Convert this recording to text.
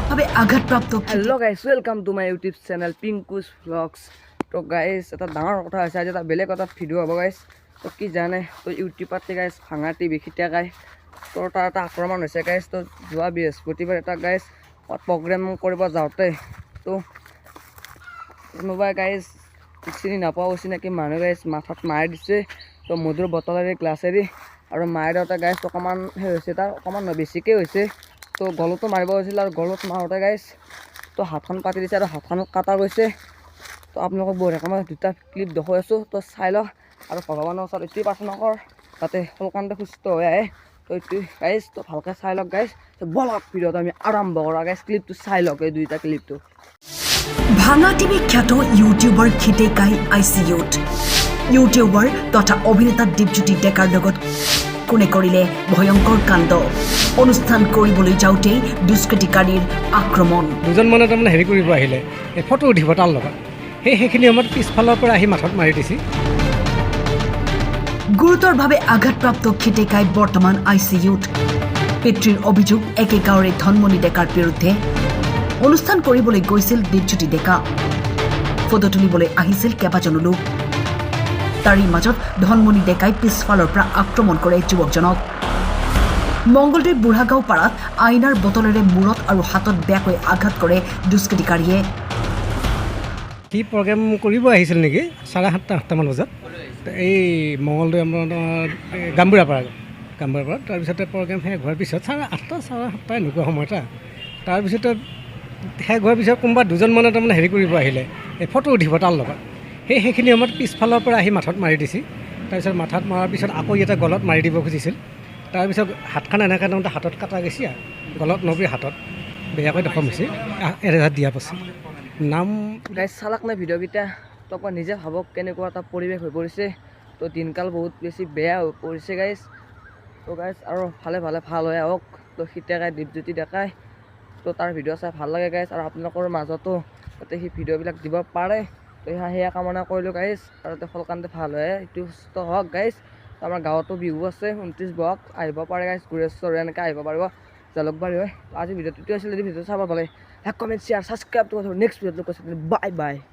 ভাবে আঘাতপ্ৰাপ্ত hello' guys welcome to my YouTube channel Pinku's vlogs. তো গাইজ এটা ডাঙৰ কথা হৈছে, আজি এটা বেলেগ এটা ভিডিঅ' হ'ব গাইজ। তো কি জানে, তো ইউটিউবতে গাইজ ভাঙা টিভি খিতিয়া গাই তো তাৰ এটা আক্ৰমণ হৈছে গাইজ। তো যোৱা বৃহস্পতিবাৰ এটা গাইজ প্ৰগ্ৰেম কৰিব যাওঁতে তো কোনোবাই গাইজ চিনি নাপাওঁ অচিনাকি মানুহ গাইজ মাথাত মাৰি দিছে। তো মধুৰ বটলেৰে গ্লাছেৰে আৰু মাৰি দিওঁতে গাইজ অকণমান সেই হৈছে, তাৰ অকণমান বেছিকৈ হৈছে। তো গলতো মাৰিব হৈছিল আৰু গলত মাৰোঁতে গাইজ তো হাতখন কাটি দিছে আৰু হাতখনত কাটা গৈছে। তো আপোনালোকক বঢ়িয়াকৈ মই দুটা ক্লিপ দেখুৱাই আছোঁ, তো চাই লওক আৰু ভগৱানৰ ওচৰত এইটোৱে প্ৰাৰ্থনা কৰ যাতে সোনকালে সুস্থ হৈ আহে। তো এইটোৱে গাইজ, তো ভালকৈ চাই লওক গাইজ। তো বলক ভিডিঅ'টো আমি আৰম্ভ কৰা গাইজ, ক্লিপটো চাই লওক এই দুইটা ক্লিপটো। ভাঙা টিভি খ্যাত ইউটিউবাৰ খিতেকাই ICUত। ইউটিউবাৰ তথা অভিনেতা দীপজ্যোতি ডেকাৰ লগত কোনে কৰিলে ভয়ংকৰ কাণ্ড। অনুষ্ঠান কৰিবলৈ যাওঁতেই দুষ্কৃতিকাৰীৰ আক্ৰমণ। দুজন মানে তাৰমানে হেৰি কৰিব আহিলে, এই ফটো উঠিব তাৰ লগত, সেইখিনি সময়ত পিছফালৰ পৰা আহি মাথাত মাৰি দিছে। গুৰুতৰভাৱে আঘাতপ্ৰাপ্ত খিতেকাই বৰ্তমান ICUত। পিতৃৰ অভিযোগ, একে গাঁৱৰে ধনমণি ডেকাৰ বিৰুদ্ধে। অনুষ্ঠান কৰিবলৈ গৈছিল দীপজ্যোতি ডেকা, ফটো তুলিবলৈ আহিছিল কেইবাজনো লোক। তাৰে মাজত ধনমণি ডেকাই পিছফালৰ পৰা আক্ৰমণ কৰে যুৱকজনক। মংগলদৈৰ বুঢ়াগাঁও পাৰাত আইনাৰ বটলেৰে মূৰত আৰু হাতত বেয়াকৈ আঘাত কৰে দুষ্কৃতিকাৰীয়ে। সি প্ৰগ্ৰেম কৰিব আহিছিল নেকি 7:30-8টামান বজাত, এই মংগলদৈ আপোনাৰ গামবুঢ়াপাৰা। তাৰপিছতে প্ৰগ্ৰেম শেষ হোৱাৰ পিছত 8:30 7:30 এনেকুৱা সময় এটা। তাৰপিছতে শেষ হোৱাৰ পিছত কোনোবা দুজন মানে তাৰমানে হেৰি কৰিব আহিলে, এই ফটো উঠিব তাৰ লগত, সেইখিনি সময়ত পিছফালৰ পৰা আহি মাথাত মাৰি দিছে। তাৰপিছত মাথাত মৰাৰ পিছত আকৌ এটা গলত মাৰি দিব খুজিছিল। তাৰপিছত হাতখন এনেকৈ তাৰমানে হাতত কাটা গৈছে, গলত নবী হাতত বেয়াকৈ দখম হৈছে, এৰেজাত দিয়া পাছে। নাম গাইজ চালাক নাই ভিডিঅ'কেইটা, তো আপুনি নিজে ভাবক কেনেকুৱা এটা পৰিৱেশ হৈ পৰিছে। তো দিনকাল বহুত বেছি বেয়া হৈ পৰিছে গাইজ। তো গাইজ আৰু ভালে ভালে ভাল হৈ আহক। তো খিতেকাই দীপজ্যোতি ডেকাই, তো তাৰ ভিডিঅ' চাই ভাল লাগে গাইজ, আৰু আপোনালোকৰ মাজতো যাতে সেই ভিডিঅ'বিলাক দিব পাৰে। তো সেয়া কামনা কৰিলোঁ গাইজ, আৰু সোনকালে ভাল হয় সেইটো সুস্থ হওক গাইজ। আমাৰ গাঁৱতো বিহু আছে 29 বহাগ, আহিব পাৰে গাইজ, গুৰেশ্বৰ এনেকৈ আহিব পাৰিব জালুকবাৰী হয়। আজি ভিডিঅ'টো আছিলে, যদি ভিডিঅ'টো চাব পালে like comment share subscribe. Next ভিডিঅ'টো কৈছে বাই বাই।